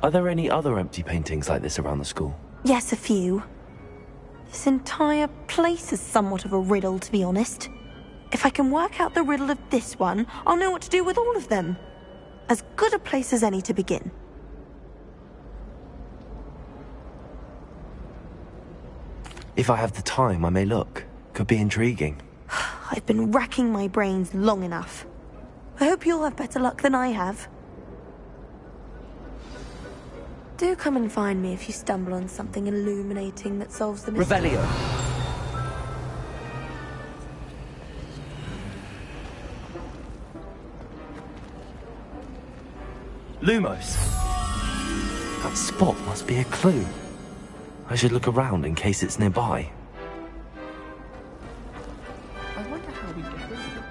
Are there any other empty paintings like this around the school? Yes, a few. This entire place is somewhat of a riddle, to be honest. If I can work out the riddle of this one, I'll know what to do with all of them. As good a place as any to begin. If I have the time, I may look. Could be intriguing. I've been racking my brains long enough. I hope you'll have better luck than I have. Do come and find me if you stumble on something illuminating that solves the mystery. Revelio. Lumos. That spot must be a clue. I should look around in case it's nearby. I wonder how we get rid of it.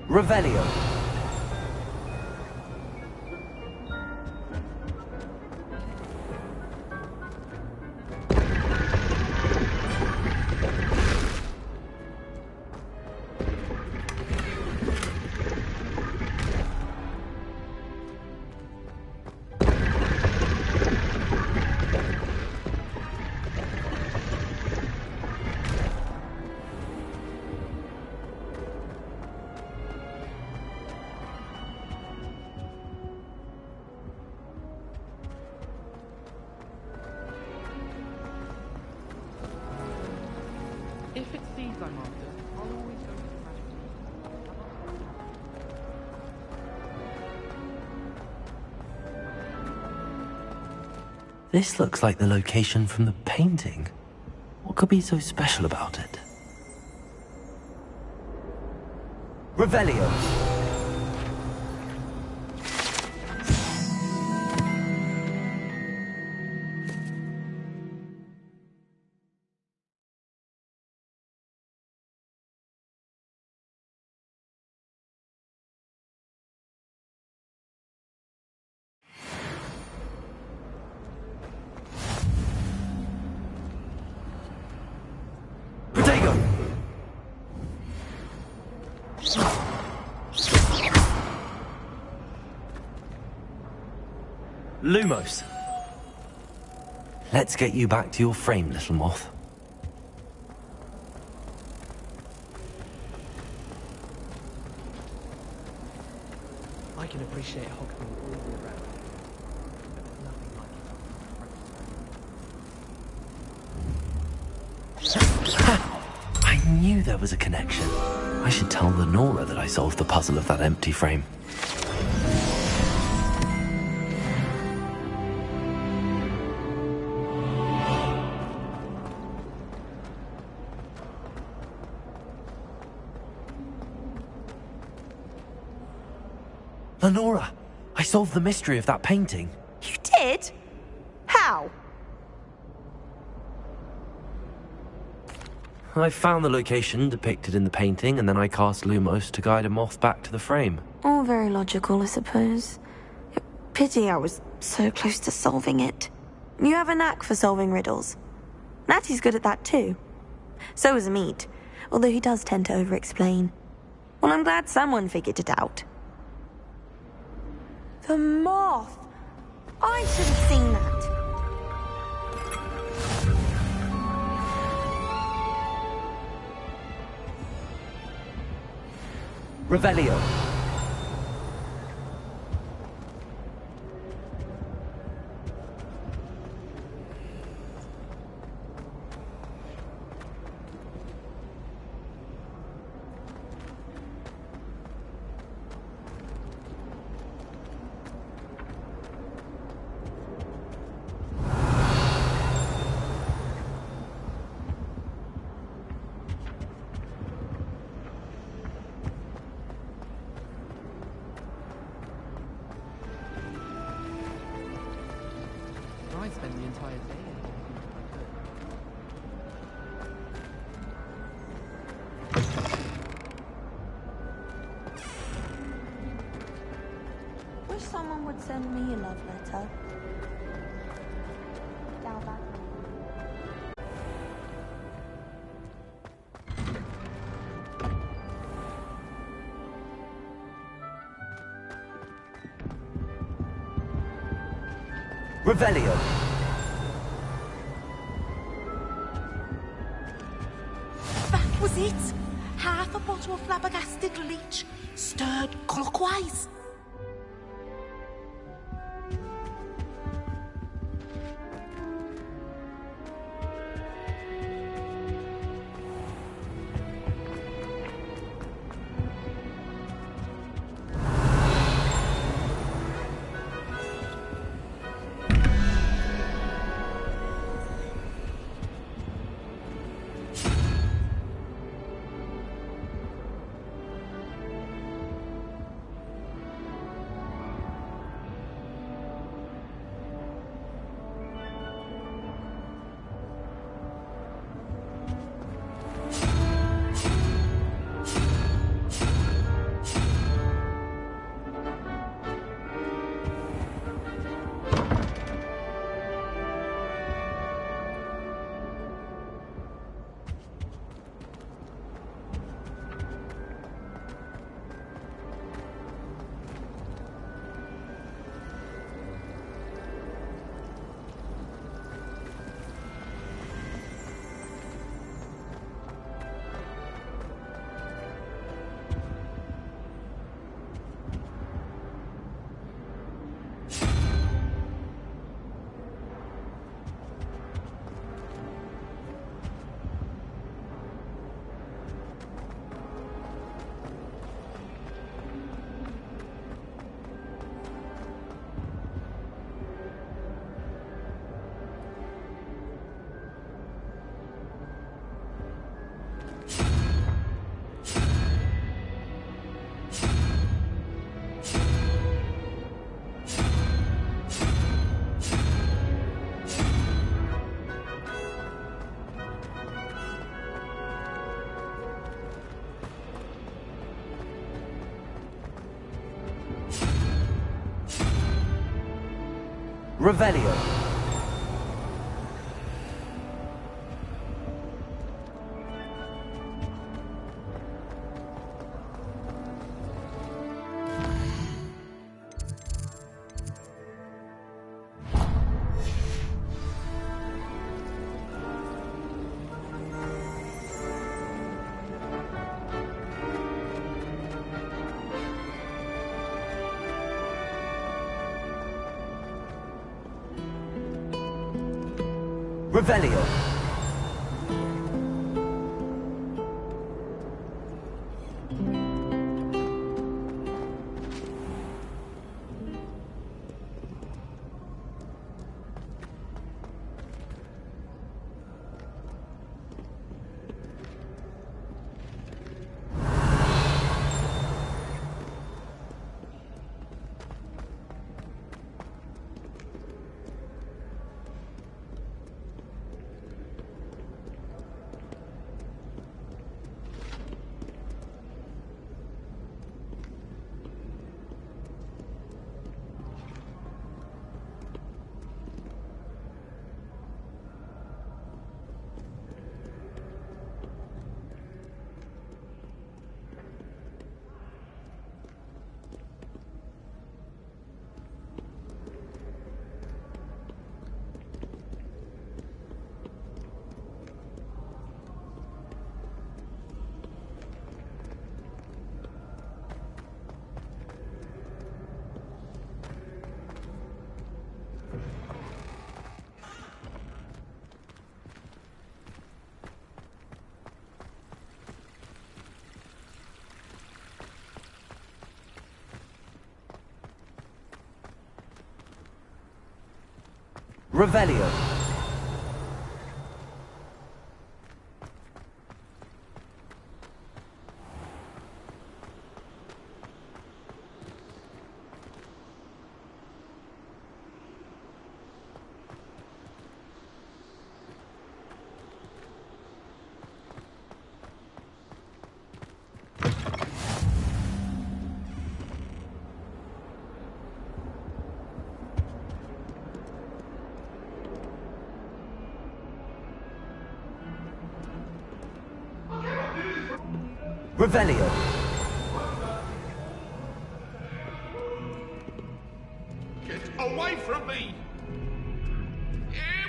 Revelio. If it's seeds I'm after, I'll always go to the magic tea. This looks like the location from the painting. What could be so special about it? Revelio. Lumos. Let's get you back to your frame, little moth. I can appreciate Hogwarts all year round, but there's nothing like it. I knew there was a connection. I should tell Lenora that I solved the puzzle of that empty frame. Lenora, I solved the mystery of that painting. You did? How? I found the location depicted in the painting, and then I cast Lumos to guide a moth back to the frame. All very logical, I suppose. Pity I was so close to solving it. You have a knack for solving riddles. Natty's good at that too. So is Amit, although he does tend to over-explain. Well, I'm glad someone figured it out. The moth! I should have seen that. Revelio. I spend the entire day in here. Wish someone would send me a love letter. Doubt that. Revelio. That was it. Half a bottle of flabbergasted leech, stirred clockwise. Revelio. Revelio. Revelio. Revelio. Get away from me!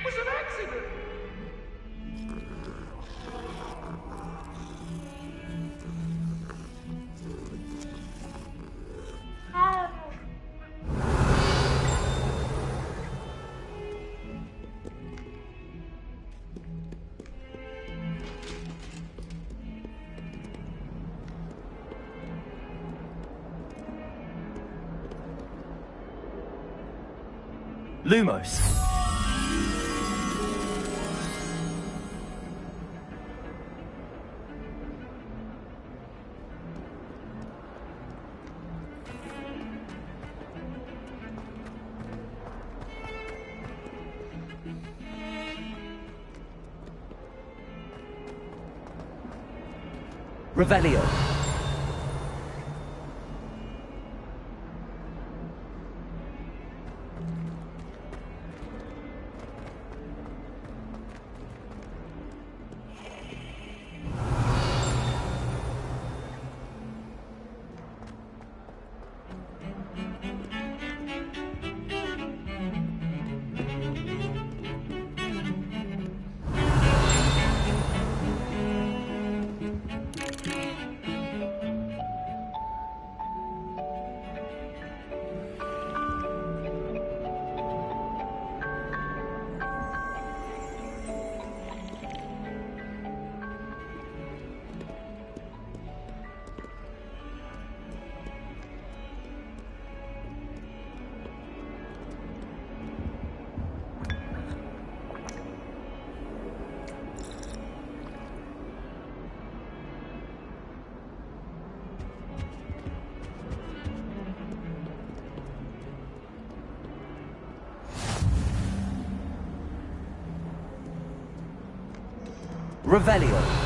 was an accident. Lumos. Revelio. Revelio.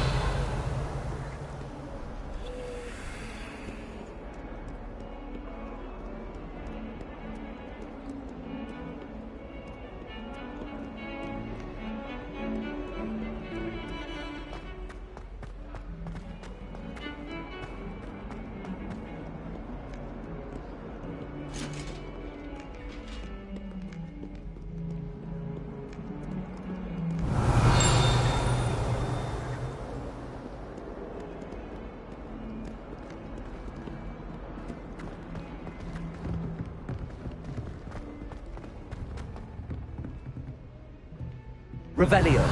Revelio.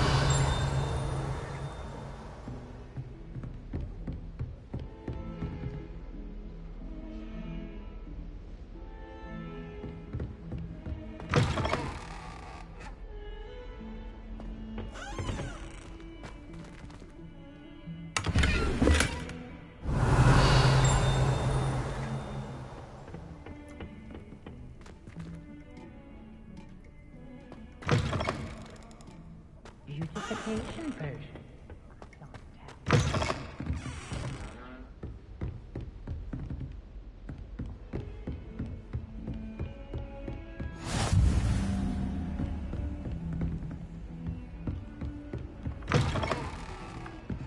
Beautification version.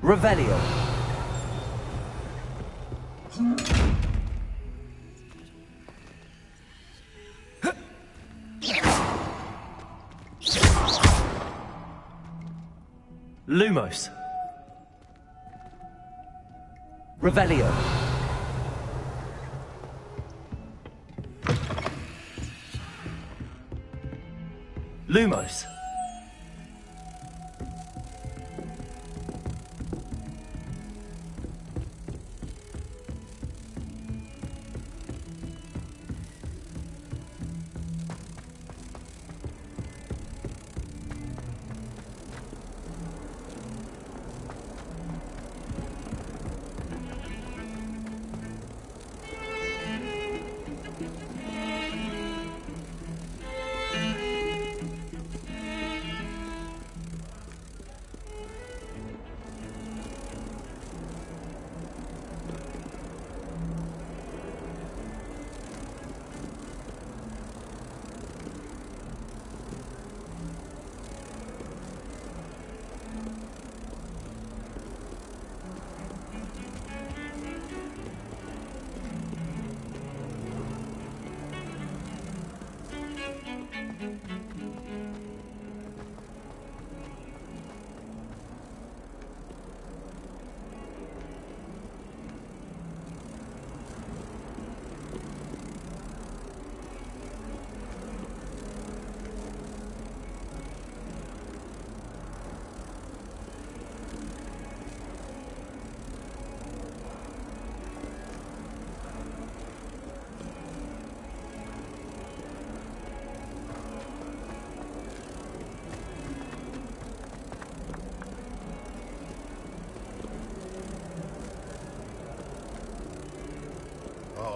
Revelio. Lumos. Revelio. Lumos.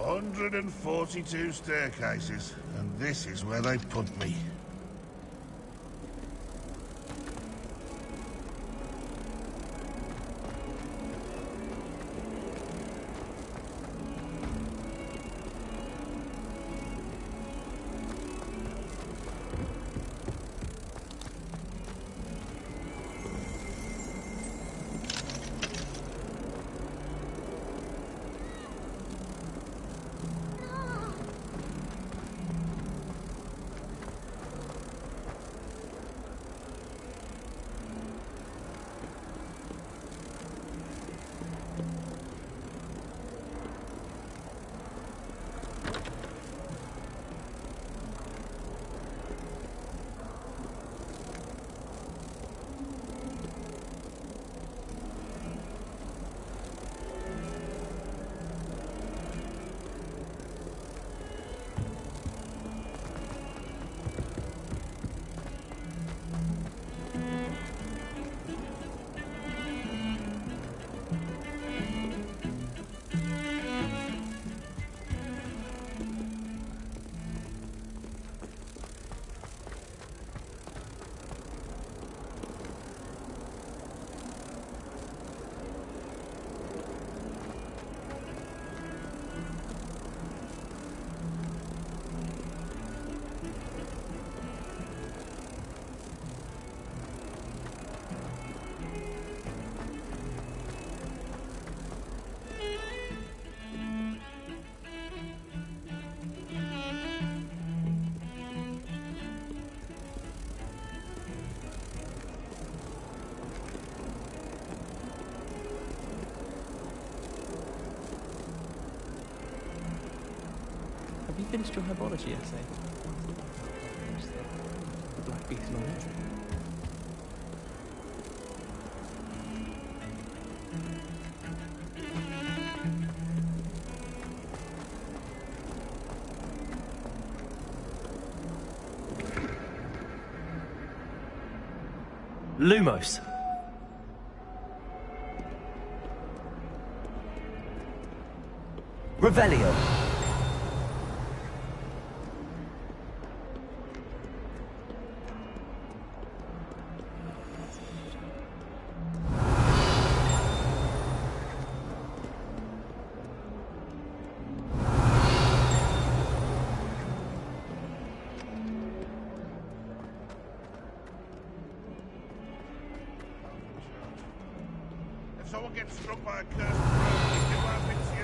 142 staircases, and this is where they put me. Have you finished your herbology essay? The black beetle on it. Lumos. Revelio. If someone gets struck by a cursed bird, it still happens to you.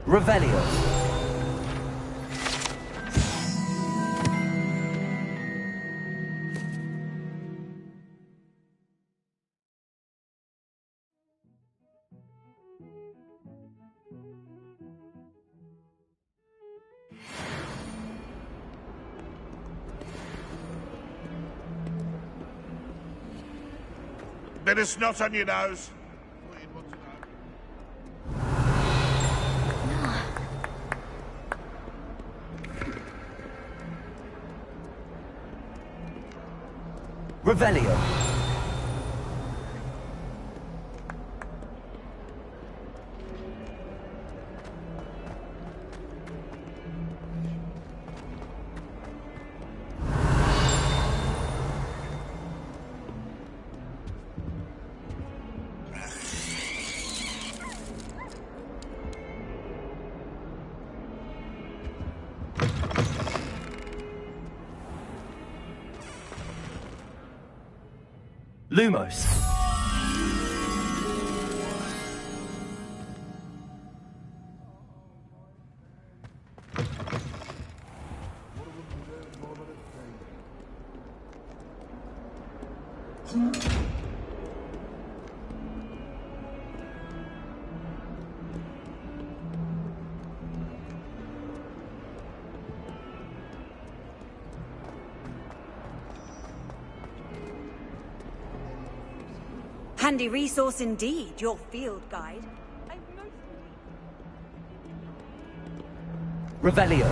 Revelio. Bit of snot on your nose. Revelio. Lumos. Handy resource indeed, your field guide. Revelio.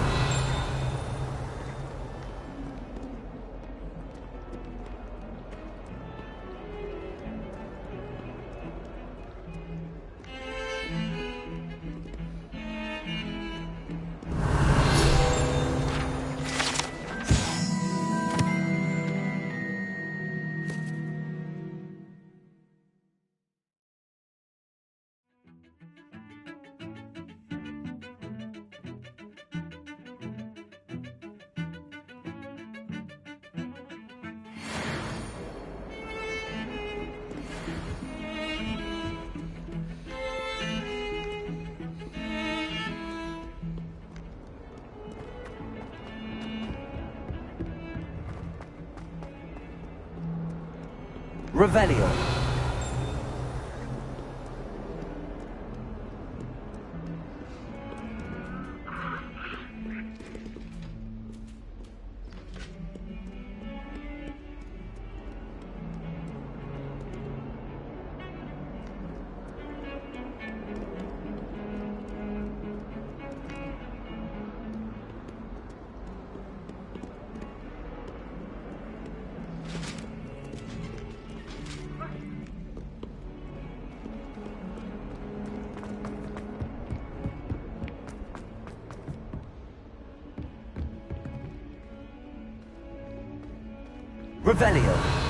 Revelio. Revelio.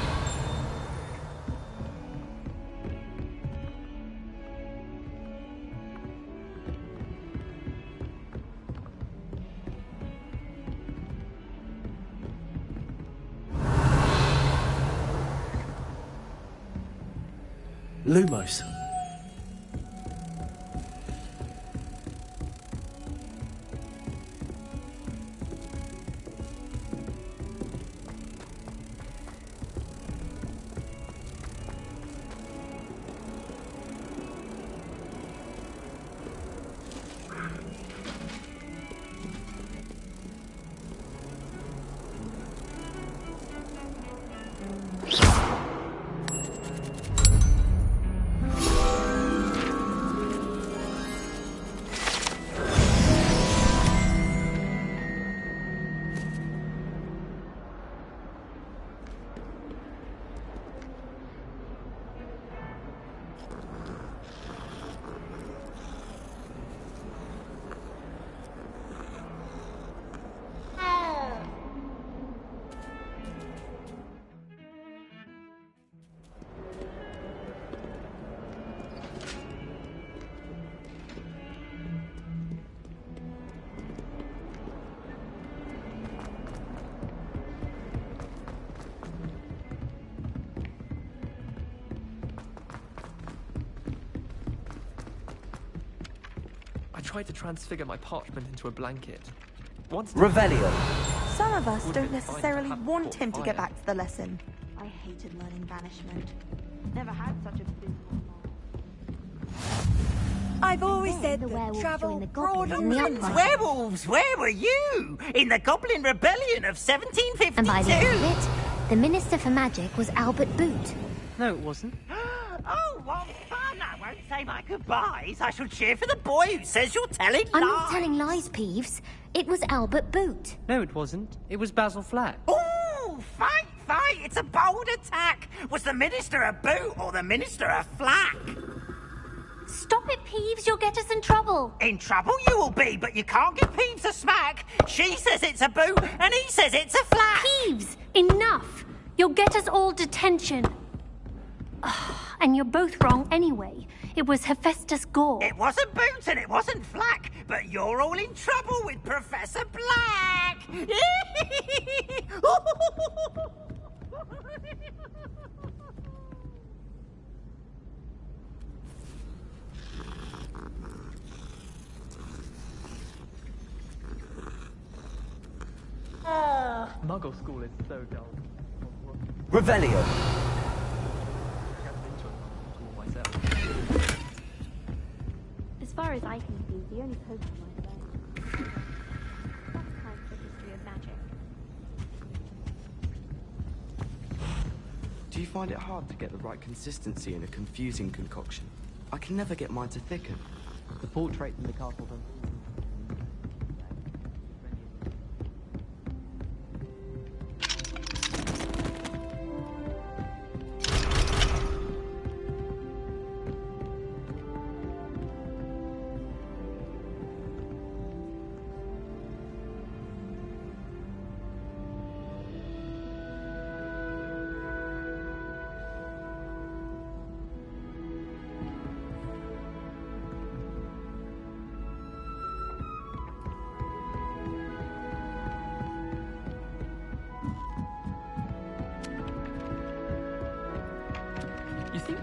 Lumos. I tried to transfigure my parchment into a blanket. Once Revelio. Some of us Would don't have been fine necessarily to have want caught him to get fire. back to the lesson. I hated learning banishment. Never had such a dismal I've always Then said the that werewolves travel joined the goblins in the broadens. uprising. Werewolves, where were you? In the Goblin Rebellion of 1752? And by the end of it, the Minister for Magic was Albert Boot. No, it wasn't. Oh, what fun! I won't say my goodbyes. I shall cheer for the boy who says you're telling I'm lies. not telling lies, Peeves. It was Albert Boot. No, it wasn't. It was Basil Flack. Ooh, fight, fight! It's a bold attack. Was the Minister a boot or the Minister a flack? Stop it, Peeves. You'll get us in trouble. In trouble you will be, but you can't give Peeves a smack. She says it's a boot and he says it's a flack. Peeves, enough. You'll get us all detention. And you're both wrong anyway. It was Hephaestus Gore. It wasn't boot and it wasn't flack, but you're all in trouble with Professor Black. Muggle school is so dull. Revelio. As far as I can see, the only Pokemon I learned. That's kind of the history of magic. Do you find it hard to get the right consistency in a confusing concoction? I can never get mine to thicken. The portrait in the castle room.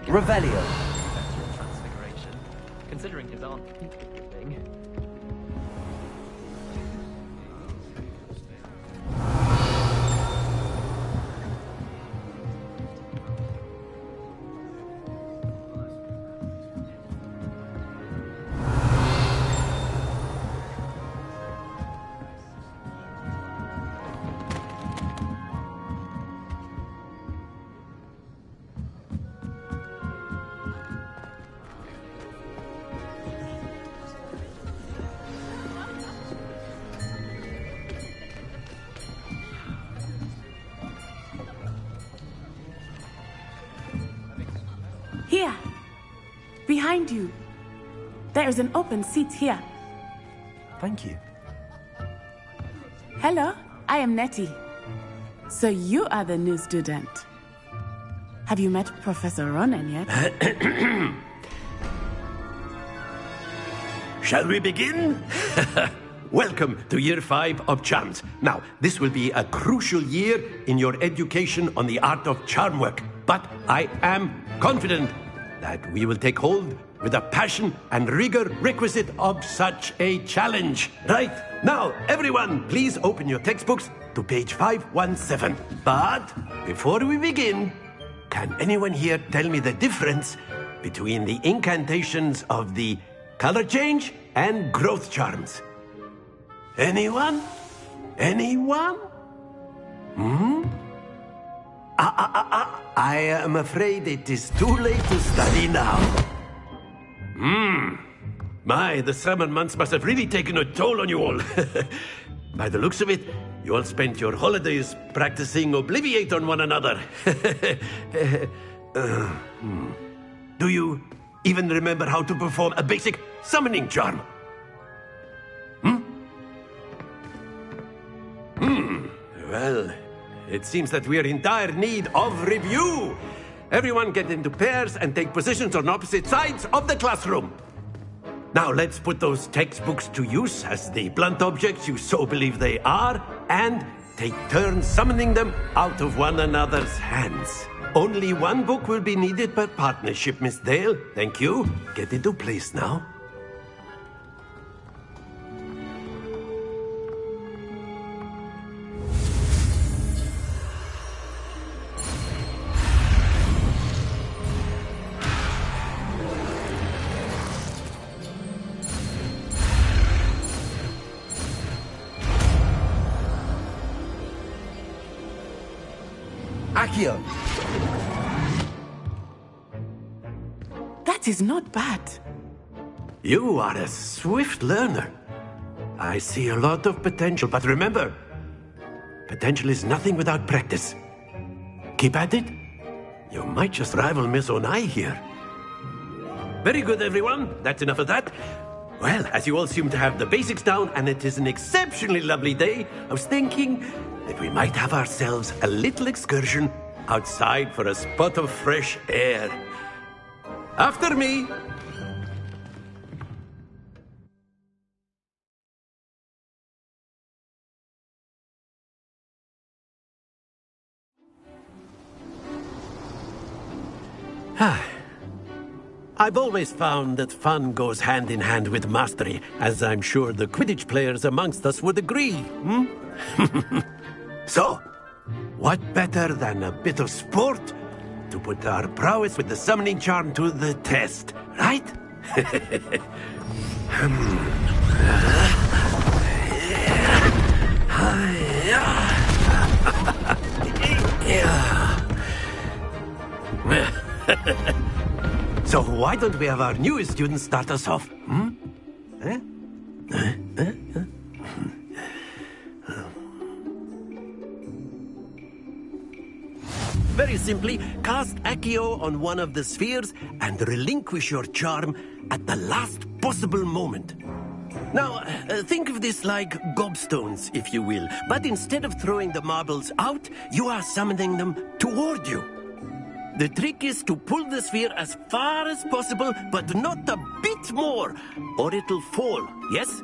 Revelio. Transfiguration, considering his aunt peaked everything. Here! Behind you! There is an open seat here. Thank you. Hello, I am Nettie. So you are the new student. Have you met Professor Ronan yet? Shall we begin? Welcome to Year 5 of Charms. Now, this will be a crucial year in your education on the art of charm work. But I am confident that we will take hold with the passion and rigor requisite of such a challenge. Right, now, everyone, please open your textbooks to page 517. But before we begin, can anyone here tell me the difference between the incantations of the color change and growth charms? Anyone? Anyone? I am afraid it is too late to study now. My, the summer months must have really taken a toll on you all. By the looks of it, you all spent your holidays practicing Obliviate on one another. Do you even remember how to perform a basic summoning charm? Well, it seems that we are in dire need of review. Everyone get into pairs and take positions on opposite sides of the classroom. Now let's put those textbooks to use as the blunt objects you so believe they are, and take turns summoning them out of one another's hands. Only one book will be needed per partnership, Miss Dale. Thank you. Get into place now. Accio. That is not bad. You are a swift learner. I see a lot of potential, but remember, potential is nothing without practice. Keep at it. You might just rival Miss Onai here. Very good, everyone. That's enough of that. Well, as you all seem to have the basics down, and it is an exceptionally lovely day, I was thinking that we might have ourselves a little excursion outside for a spot of fresh air. After me. I've always found that fun goes hand in hand with mastery, as I'm sure the Quidditch players amongst us would agree. So, what better than a bit of sport to put our prowess with the summoning charm to the test, right? So why don't we have our newest student start us off? Eh? Very simply, cast Accio on one of the spheres and relinquish your charm at the last possible moment. Now, think of this like gobstones, if you will. But instead of throwing the marbles out, you are summoning them toward you. The trick is to pull the sphere as far as possible, but not a bit more, or it'll fall, yes?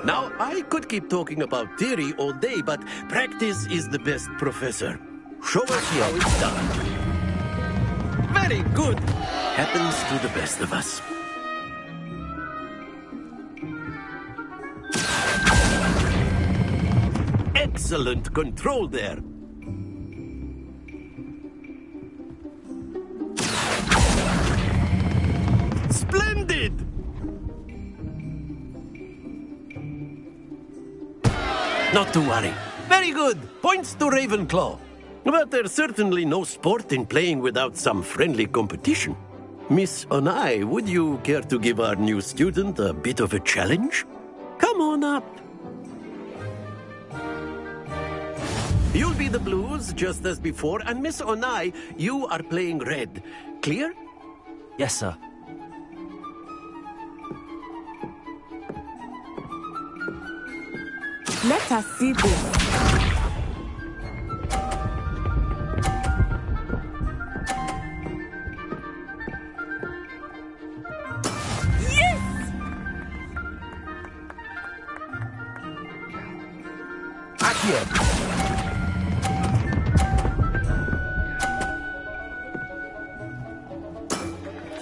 Now, I could keep talking about theory all day, but practice is the best professor. Show us how it's done. Very good. Happens to the best of us. Excellent control there. Splendid! Not to worry. Very good. Points to Ravenclaw. But there's certainly no sport in playing without some friendly competition. Miss Onai, would you care to give our new student a bit of a challenge? Come on up. You'll be the blues, just as before, and Miss Onai, you are playing red. Clear? Yes, sir. Let us see this.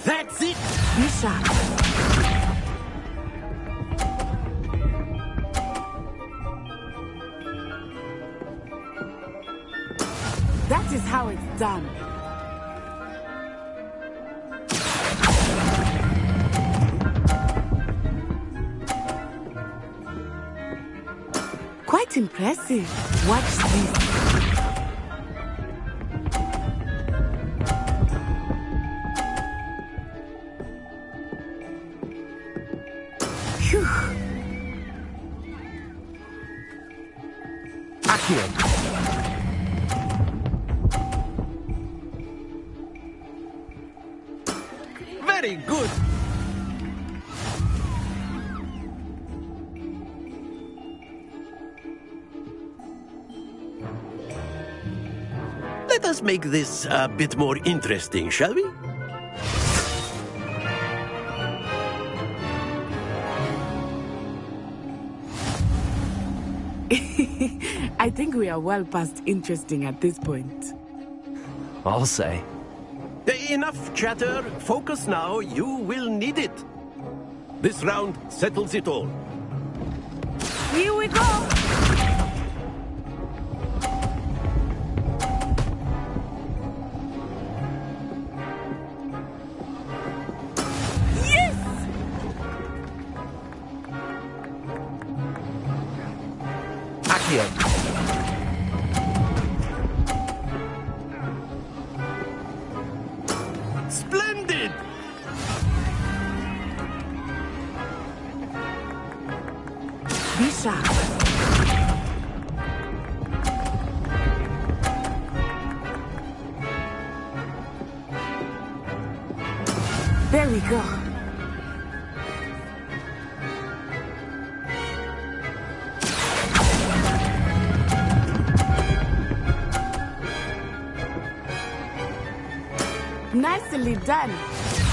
That's it! Be sharp. That is how it's done. Quite impressive. Watch this. Phew. Accio. Very good. Let us make this a bit more interesting, shall we? I think we are well past interesting at this point. I'll say. Enough chatter. Focus now. You will need it. This round settles it all. Here we go! Splendid! Be sharp. There we go. Nicely done.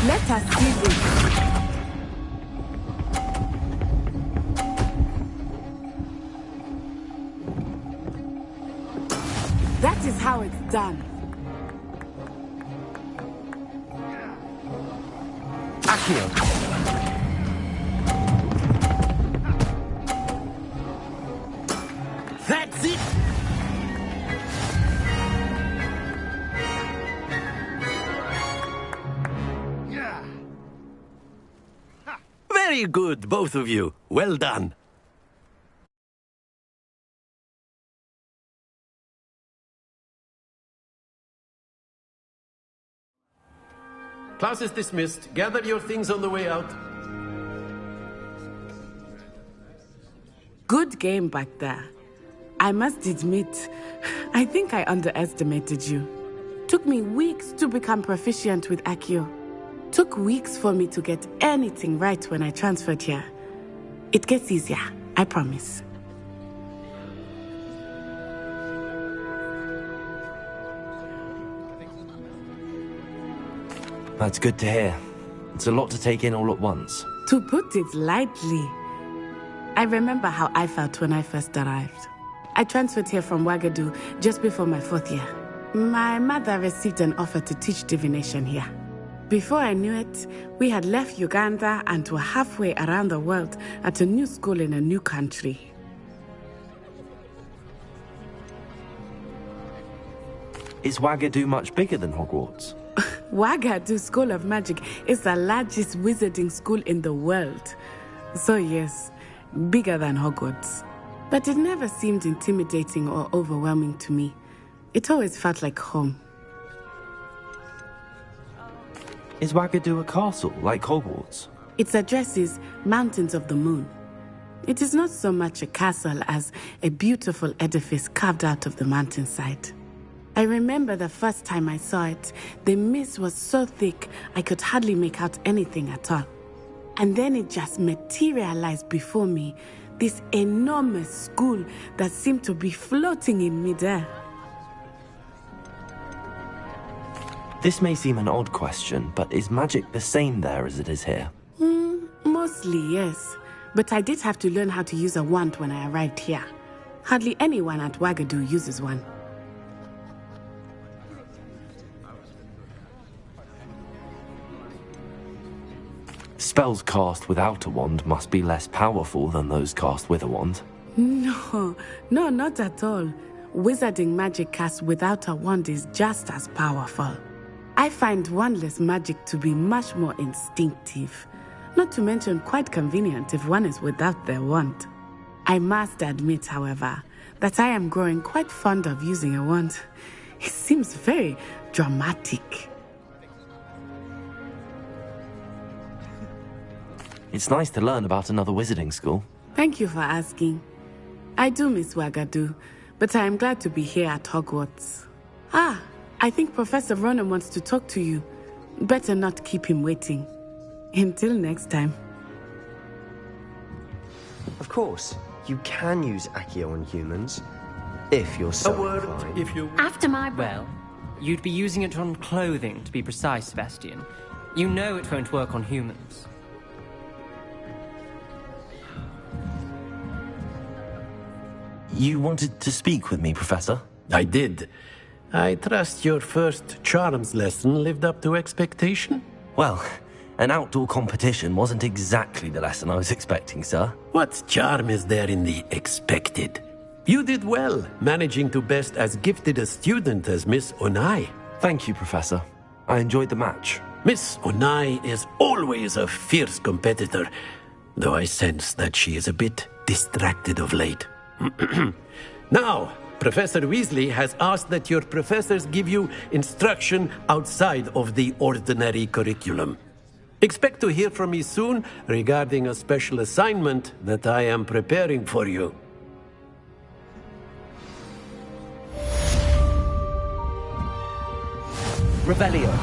Let us see this. That is how it's done. Accio. That's it! Very good, both of you. Well done. Class is dismissed. Gather your things on the way out. Good game back there. I must admit, I think I underestimated you. Took me weeks to become proficient with Accio. Took weeks for me to get anything right when I transferred here. It gets easier, I promise. That's good to hear. It's a lot to take in all at once. To put it lightly, I remember how I felt when I first arrived. I transferred here from Ouagadougou just before my 4th year. My mother received an offer to teach divination here. Before I knew it, we had left Uganda and were halfway around the world at a new school in a new country. Is Ouagadougou much bigger than Hogwarts? Ouagadougou School of Magic is the largest wizarding school in the world. So yes, bigger than Hogwarts. But it never seemed intimidating or overwhelming to me. It always felt like home. Is Ouagadougou a castle, like Hogwarts? Its address is Mountains of the Moon. It is not so much a castle as a beautiful edifice carved out of the mountainside. I remember the first time I saw it, the mist was so thick I could hardly make out anything at all. And then it just materialized before me, this enormous school that seemed to be floating in midair. This may seem an odd question, but is magic the same there as it is here? Mostly, yes. But I did have to learn how to use a wand when I arrived here. Hardly anyone at Ouagadougou uses one. Spells cast without a wand must be less powerful than those cast with a wand. No, not at all. Wizarding magic cast without a wand is just as powerful. I find wandless magic to be much more instinctive. Not to mention quite convenient if one is without their wand. I must admit, however, that I am growing quite fond of using a wand. It seems very dramatic. It's nice to learn about another wizarding school. Thank you for asking. I do miss Ouagadougou, but I am glad to be here at Hogwarts. I think Professor Ronan wants to talk to you. Better not keep him waiting. Until next time. Of course, you can use Accio on humans, if you're so inclined. If you... After my... Well, you'd be using it on clothing, to be precise, Sebastian. You know it won't work on humans. You wanted to speak with me, Professor? I did. I trust your first charms lesson lived up to expectation? Well, an outdoor competition wasn't exactly the lesson I was expecting, sir. What charm is there in the expected? You did well, managing to best as gifted a student as Miss Onai. Thank you, Professor. I enjoyed the match. Miss Onai is always a fierce competitor, though I sense that she is a bit distracted of late. Now, Professor Weasley has asked that your professors give you instruction outside of the ordinary curriculum. Expect to hear from me soon regarding a special assignment that I am preparing for you. Revelio.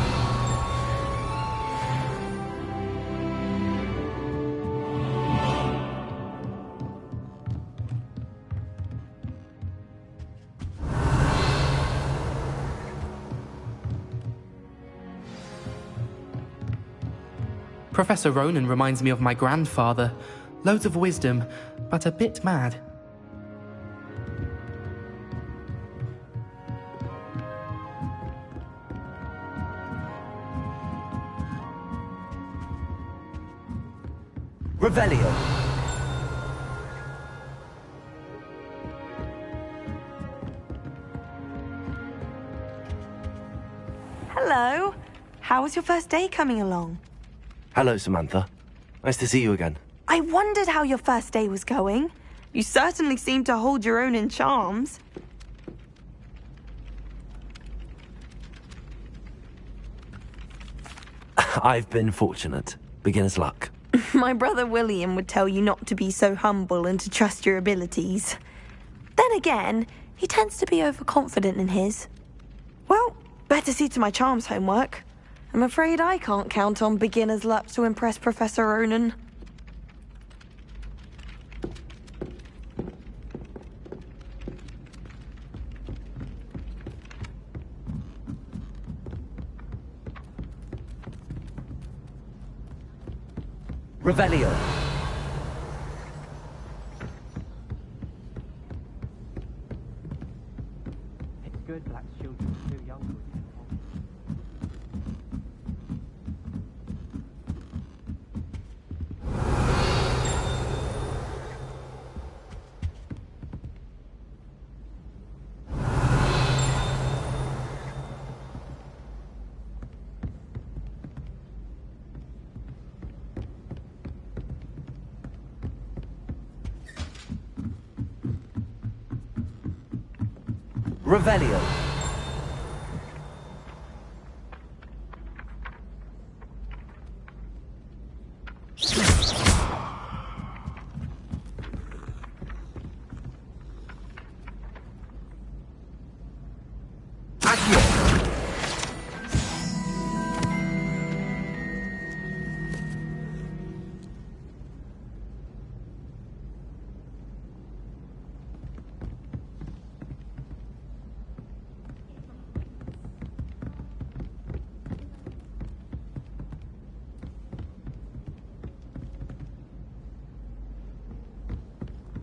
Professor Ronan reminds me of my grandfather. Loads of wisdom, but a bit mad. Revelio. Hello. How was your first day coming along? Hello, Samantha. Nice to see you again. I wondered how your first day was going. You certainly seem to hold your own in charms. I've been fortunate. Beginner's luck. My brother William would tell you not to be so humble and to trust your abilities. Then again, he tends to be overconfident in his. Well, better see to my charms homework. I'm afraid I can't count on beginner's luck to impress Professor Ronan. Revelio. It's good black children are too young to attend Revelio.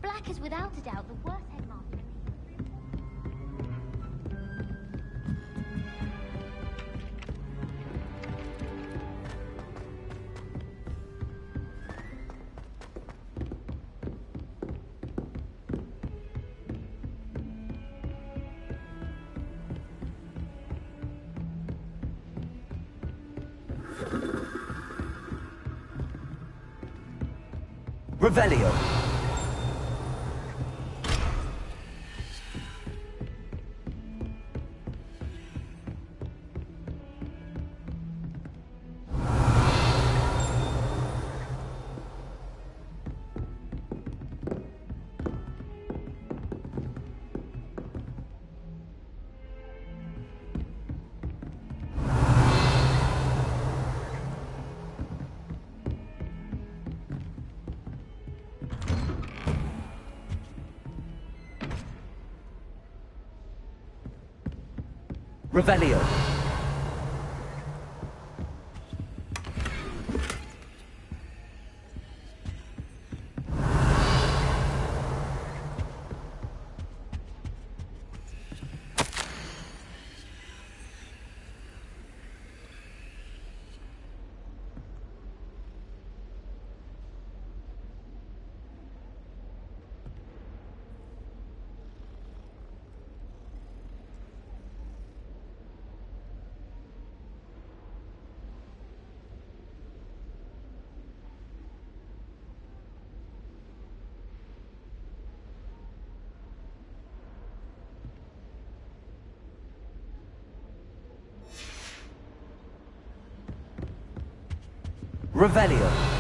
Black is without a doubt the worst headmaster. Revelio. Revelio. Revelio.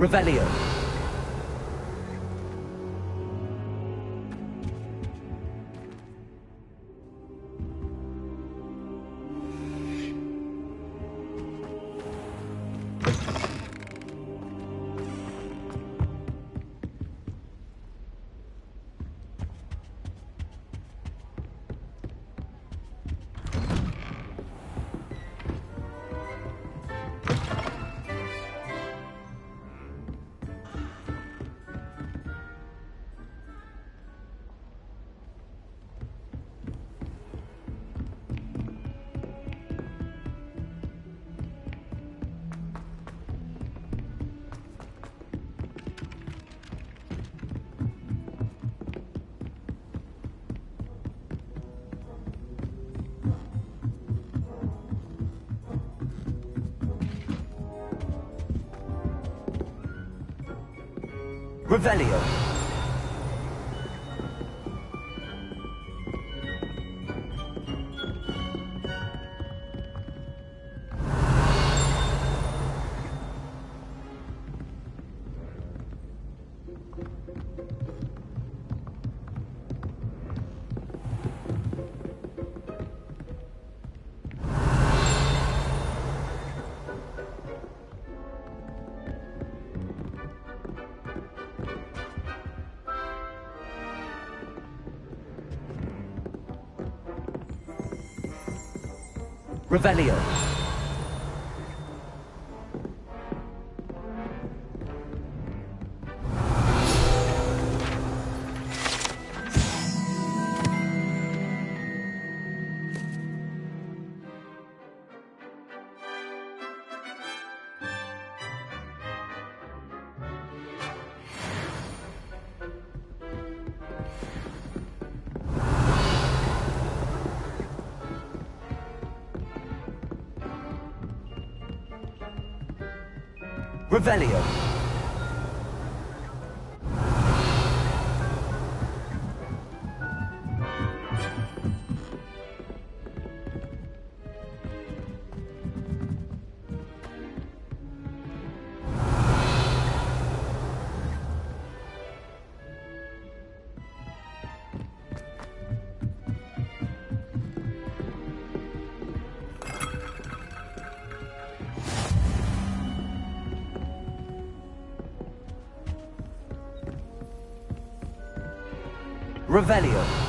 Revelio. Revelio. Revelio. Revelio. Revelio.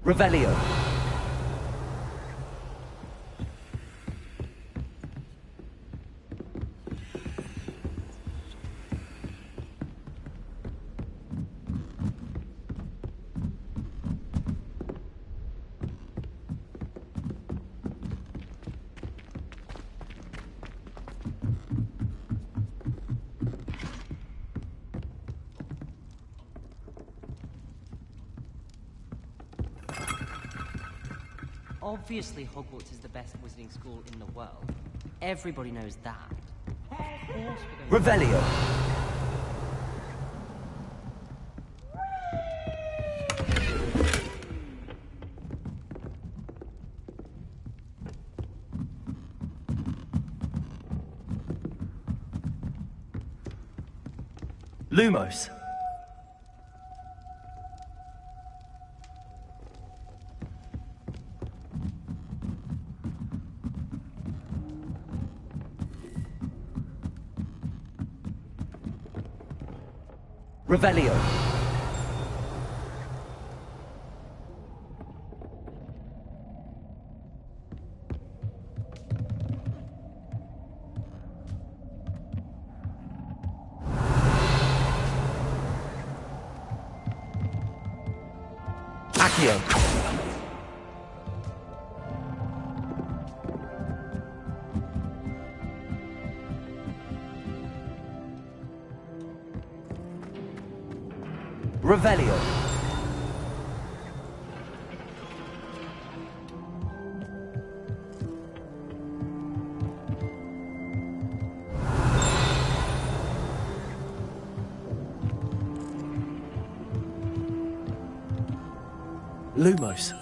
Revelio. Obviously, Hogwarts is the best wizarding school in the world. Everybody knows that. Revelio. Lumos. Revelio. Accio. Revelio. Lumos.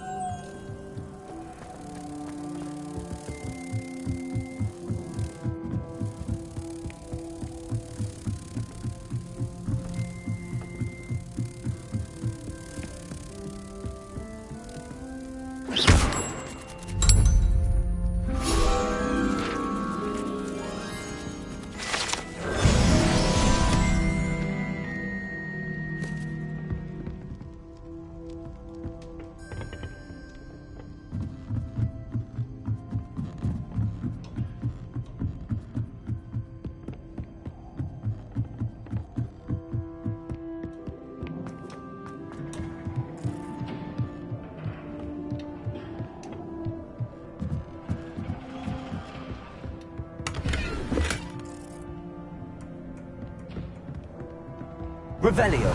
Revelio.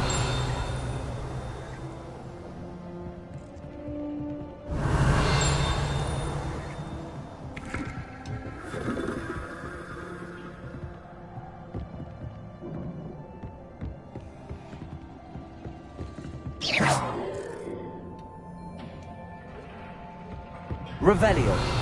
Revelio.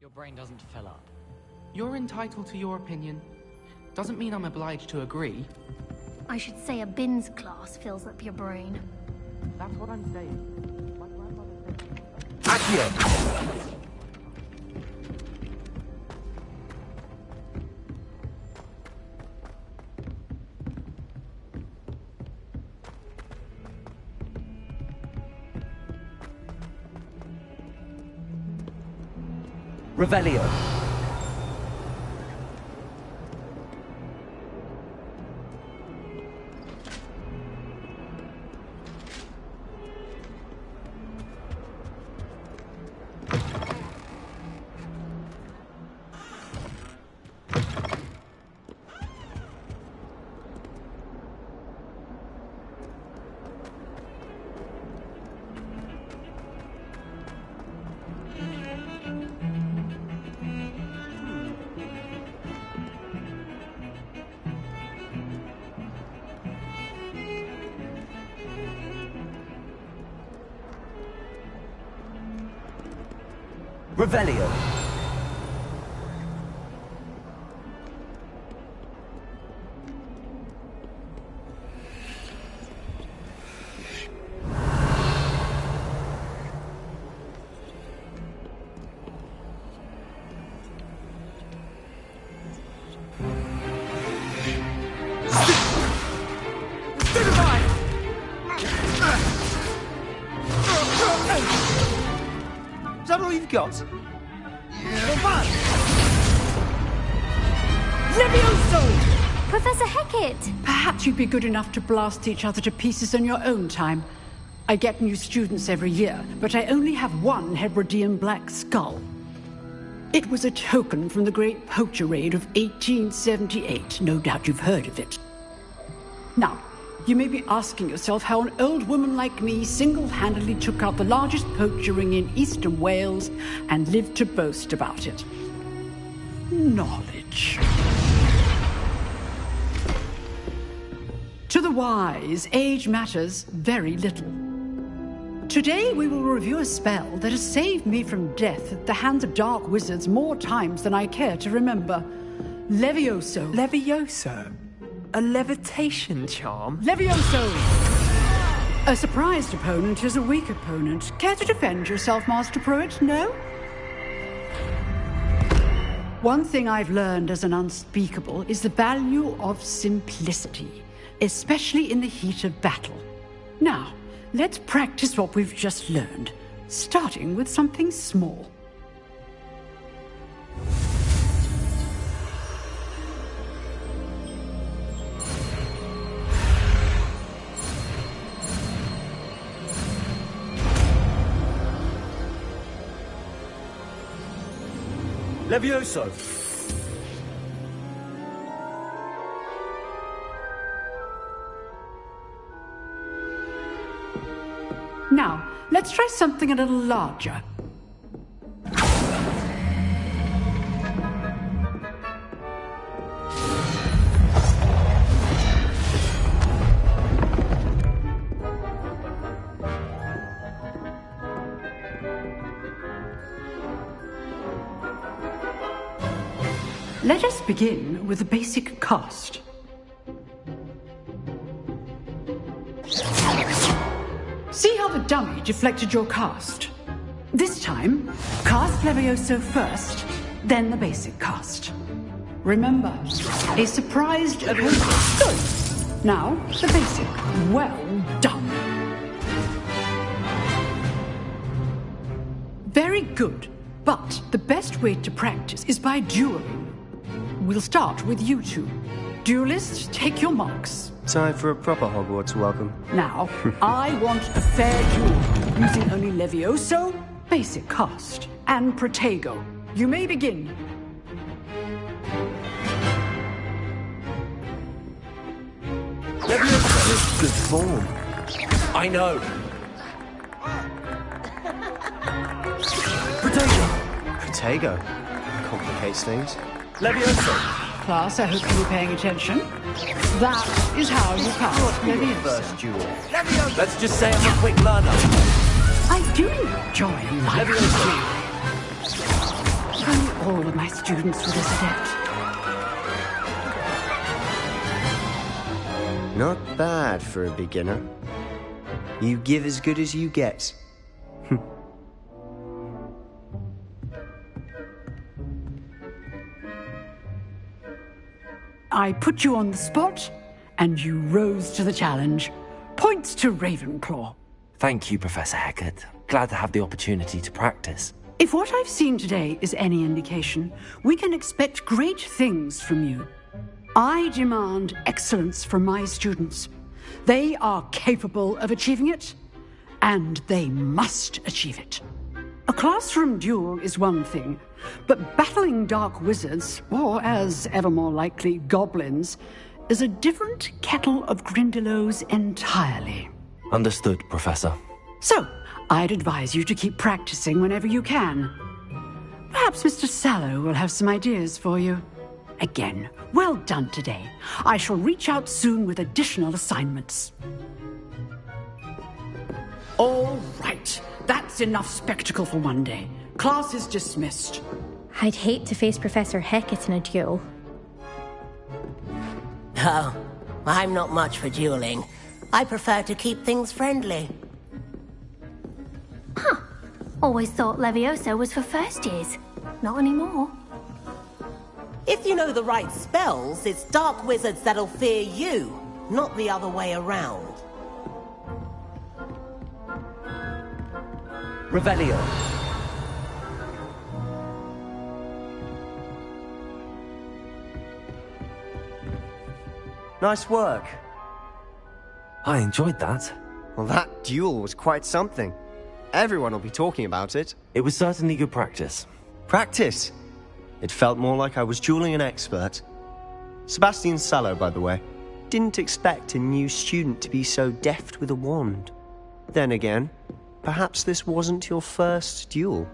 Your brain doesn't fill up. You're entitled to your opinion. Doesn't mean I'm obliged to agree. I should say a bins glass fills up your brain. That's what I'm saying. My grandmother said... Accio! Revelio. Revelio. Is that all you've got? Levioso! Professor Hecat! Perhaps you'd be good enough to blast each other to pieces in your own time. I get new students every year, but I only have one Hebridean black skull. It was a token from the Great Poacher Raid of 1878. No doubt you've heard of it. Now, you may be asking yourself how an old woman like me single-handedly took out the largest poacher ring in eastern Wales and lived to boast about it. Knowledge. To the wise, age matters very little. Today we will review a spell that has saved me from death at the hands of dark wizards more times than I care to remember. Levioso. Levioso? A levitation charm? Levioso! A surprised opponent is a weak opponent. Care to defend yourself, Master Pruitt? No? One thing I've learned as an unspeakable is the value of simplicity, especially in the heat of battle. Now, let's practice what we've just learned, starting with something small. Levioso! Now, let's try something a little larger. Let us begin with the basic cast. See how the dummy deflected your cast? This time, cast Levioso first, then the basic cast. Remember, a surprised opponent. Good. Now, the basic. Well done. Very good. But the best way to practice is by dueling. We'll start with you two. Duelists, take your marks. Time for a proper Hogwarts welcome. Now, I want a fair duel, using only Levioso, basic cast, and Protego. You may begin. Levioso is good form. I know. Protego. Complicates things. Levioso. Class, I hope you were paying attention. That is how you cast Levioso. First duel. Levioso. Let's just say I'm a quick learner. I do enjoy life. If only all of my students were this adept. Not bad for a beginner. You give as good as you get. I put you on the spot, and you rose to the challenge. Points to Ravenclaw. Thank you, Professor Hecat. Glad to have the opportunity to practice. If what I've seen today is any indication, we can expect great things from you. I demand excellence from my students. They are capable of achieving it, and they must achieve it. A classroom duel is one thing, but battling dark wizards, or as ever more likely, goblins, is a different kettle of Grindylows entirely. Understood, Professor. So, I'd advise you to keep practicing whenever you can. Perhaps Mr. Sallow will have some ideas for you. Again, well done today. I shall reach out soon with additional assignments. All right. That's enough spectacle for one day. Class is dismissed. I'd hate to face Professor Hecat in a duel. Oh, I'm not much for dueling. I prefer to keep things friendly. Huh. Always thought Levioso was for first years. Not anymore. If you know the right spells, it's dark wizards that'll fear you, not the other way around. Revelio. Nice work. I enjoyed that. Well, that duel was quite something. Everyone will be talking about it. It was certainly good practice. Practice? It felt more like I was dueling an expert. Sebastian Sallow, by the way. Didn't expect a new student to be so deft with a wand. Then again, perhaps this wasn't your first duel.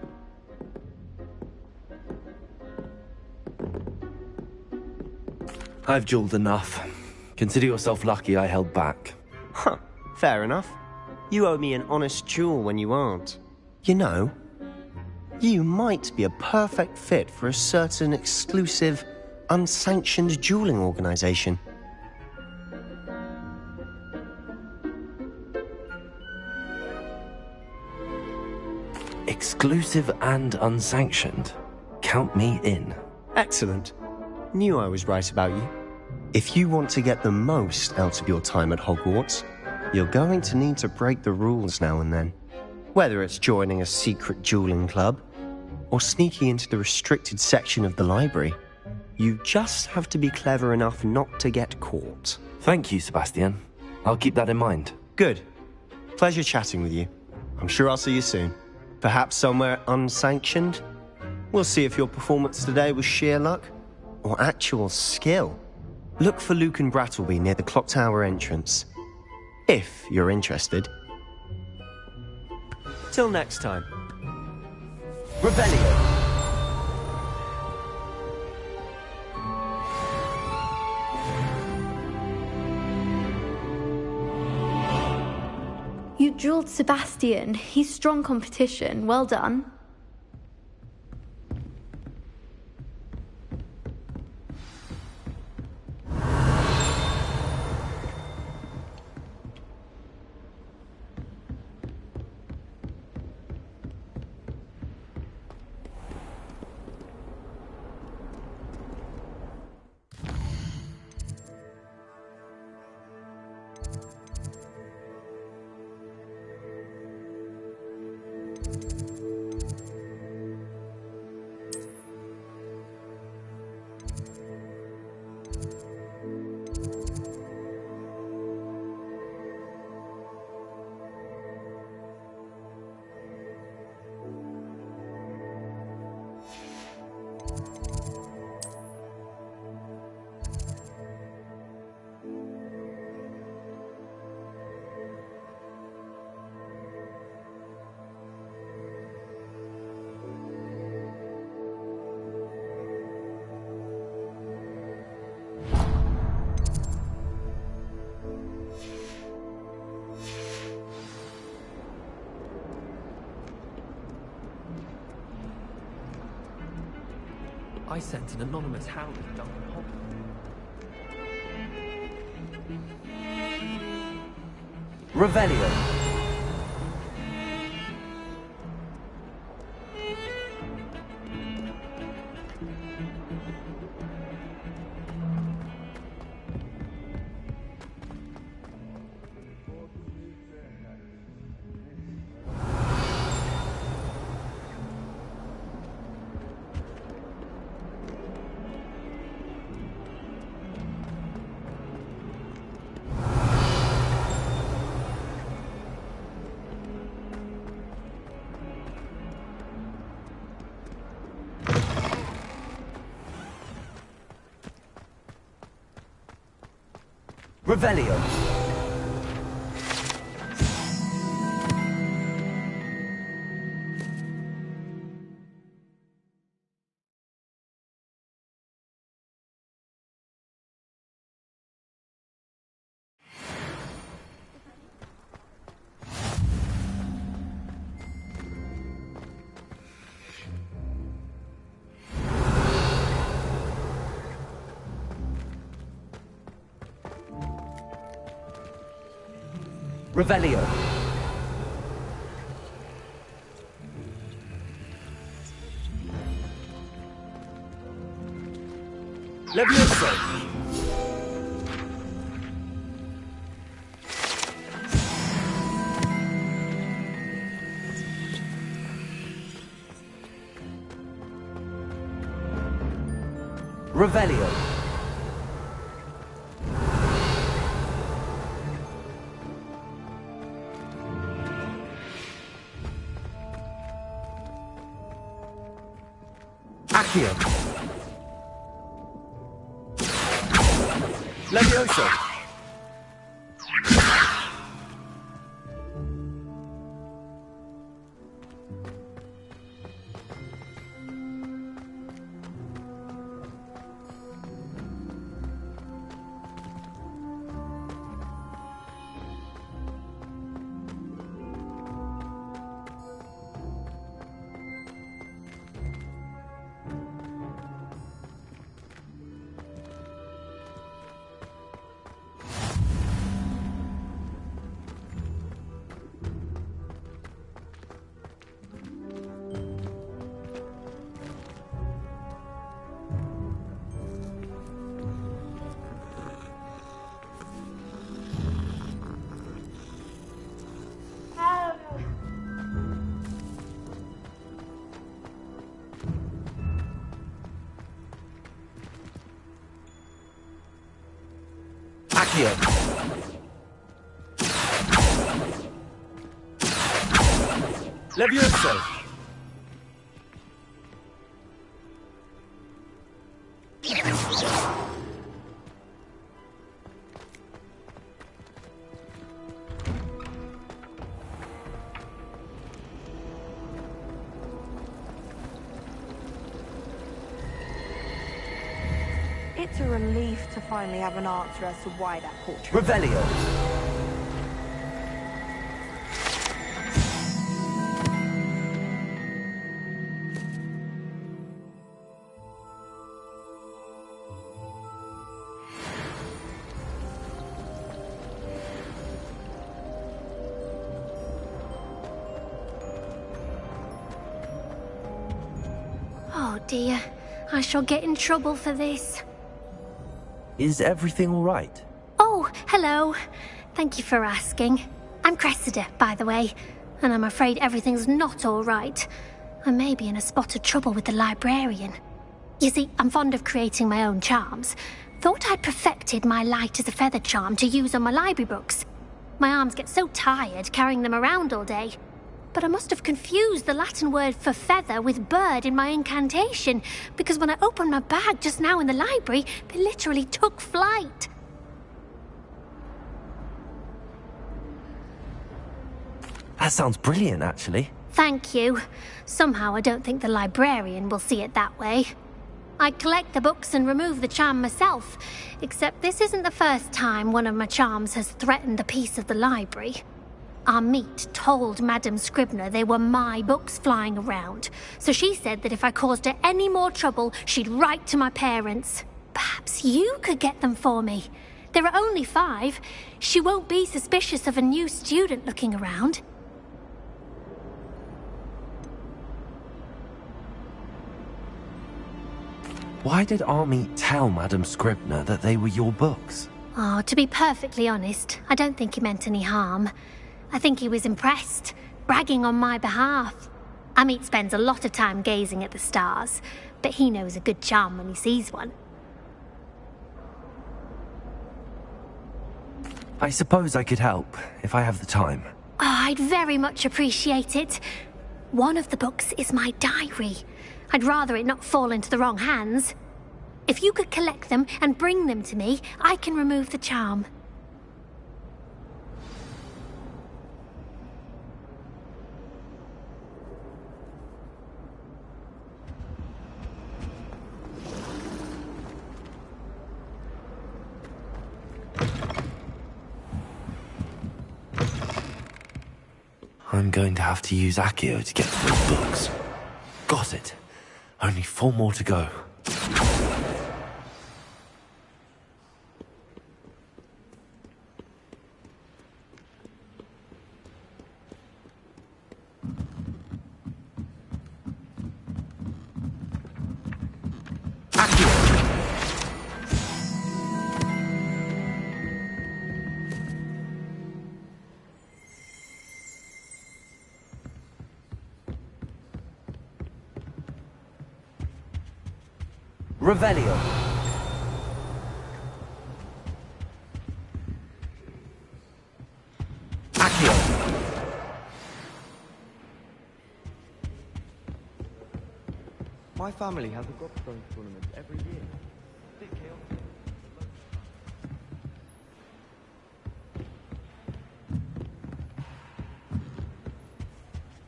I've dueled enough. Consider yourself lucky I held back. Huh, fair enough. You owe me an honest duel when you aren't. You know, you might be a perfect fit for a certain exclusive, unsanctioned dueling organization. Exclusive and unsanctioned. Count me in. Excellent. Knew I was right about you. If you want to get the most out of your time at Hogwarts, you're going to need to break the rules now and then. Whether it's joining a secret dueling club, or sneaking into the restricted section of the library, you just have to be clever enough not to get caught. Thank you, Sebastian. I'll keep that in mind. Good. Pleasure chatting with you. I'm sure I'll see you soon. Perhaps somewhere unsanctioned? We'll see if your performance today was sheer luck or actual skill. Look for Luke and Brattleby near the clock tower entrance, if you're interested. Till next time. Revelio. You drilled Sebastian. He's strong competition. Well done. I sent an anonymous hound at Duncan Hogwarts. Revelio. Revelio. Revelio. Levioso. Revelio. Accio. Levioso. Accio. Levioso. What a relief to finally have an answer as to why that portrait... Revelio! Oh dear, I shall get in trouble for this. Is everything all right? Oh, hello. Thank you for asking. I'm Cressida, by the way, and I'm afraid everything's not all right. I may be in a spot of trouble with the librarian. You see, I'm fond of creating my own charms. Thought I'd perfected my light as a feather charm to use on my library books. My arms get so tired carrying them around all day. But I must have confused the Latin word for feather with bird in my incantation, because when I opened my bag just now in the library, they literally took flight. That sounds brilliant, actually. Thank you. Somehow I don't think the librarian will see it that way. I collect the books and remove the charm myself, except this isn't the first time one of my charms has threatened the peace of the library. Our meet told Madame Scribner they were my books flying around, so she said that if I caused her any more trouble, she'd write to my parents. Perhaps you could get them for me. There are only 5. She won't be suspicious of a new student looking around. Why did Army tell Madame Scribner that they were your books? Oh, to be perfectly honest, I don't think he meant any harm. I think he was impressed, bragging on my behalf. Amit spends a lot of time gazing at the stars, but he knows a good charm when he sees one. I suppose I could help, if I have the time. Oh, I'd very much appreciate it. One of the books is my diary. I'd rather it not fall into the wrong hands. If you could collect them and bring them to me, I can remove the charm. I'm going to have to use Accio to get to those books. Got it. Only 4 more to go. Revelio. Accio. My family has a golf throwing tournament every year. Bit chaotic.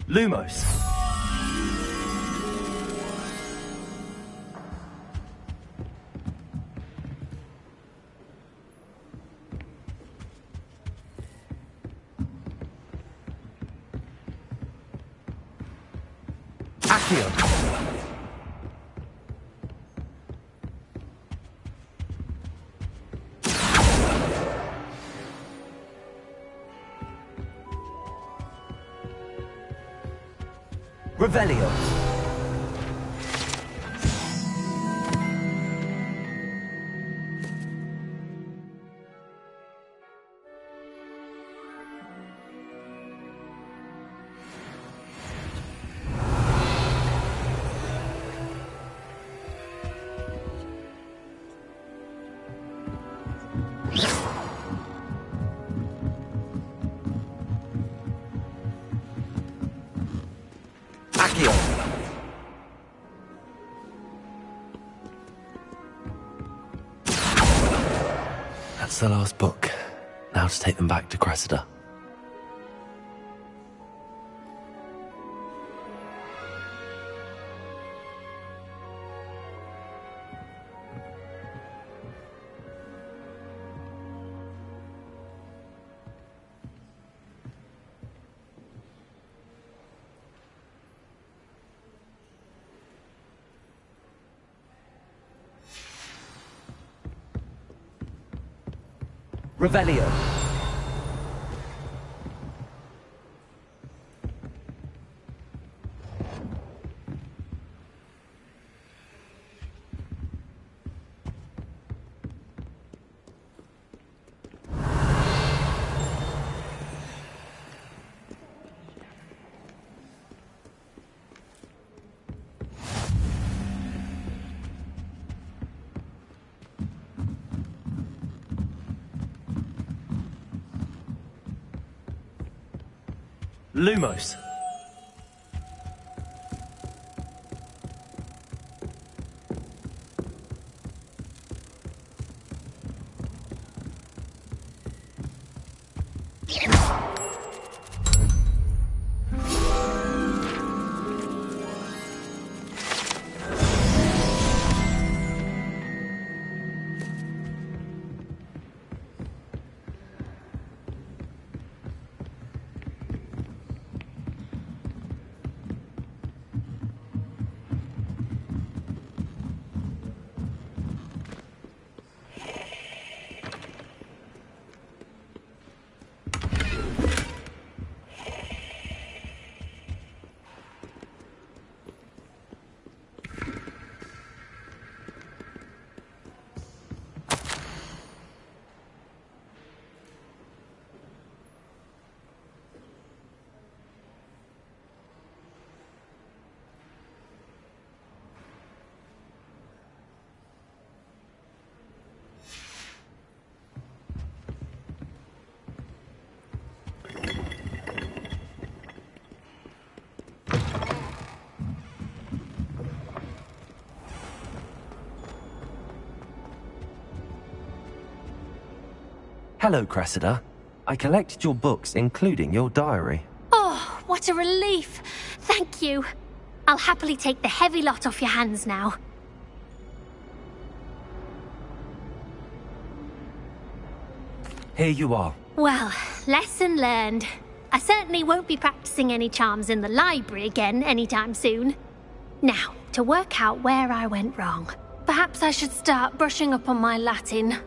Lumos. Accio. Revelio. Accio. That's the last book. Now to take them back to Cressida. Revelio. Lumos. Hello, Cressida. I collected your books, including your diary. Oh, what a relief. Thank you. I'll happily take the heavy lot off your hands now. Here you are. Well, lesson learned. I certainly won't be practicing any charms in the library again anytime soon. Now, to work out where I went wrong. Perhaps I should start brushing up on my Latin.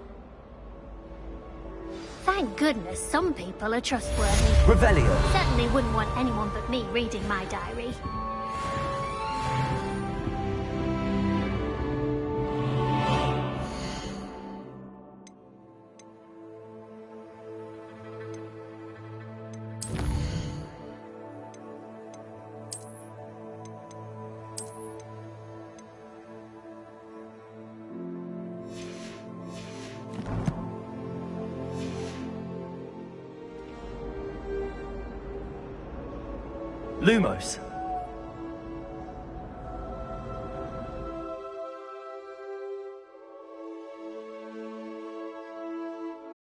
Thank goodness some people are trustworthy. Revelio. Certainly wouldn't want anyone but me reading my diary. Lumos.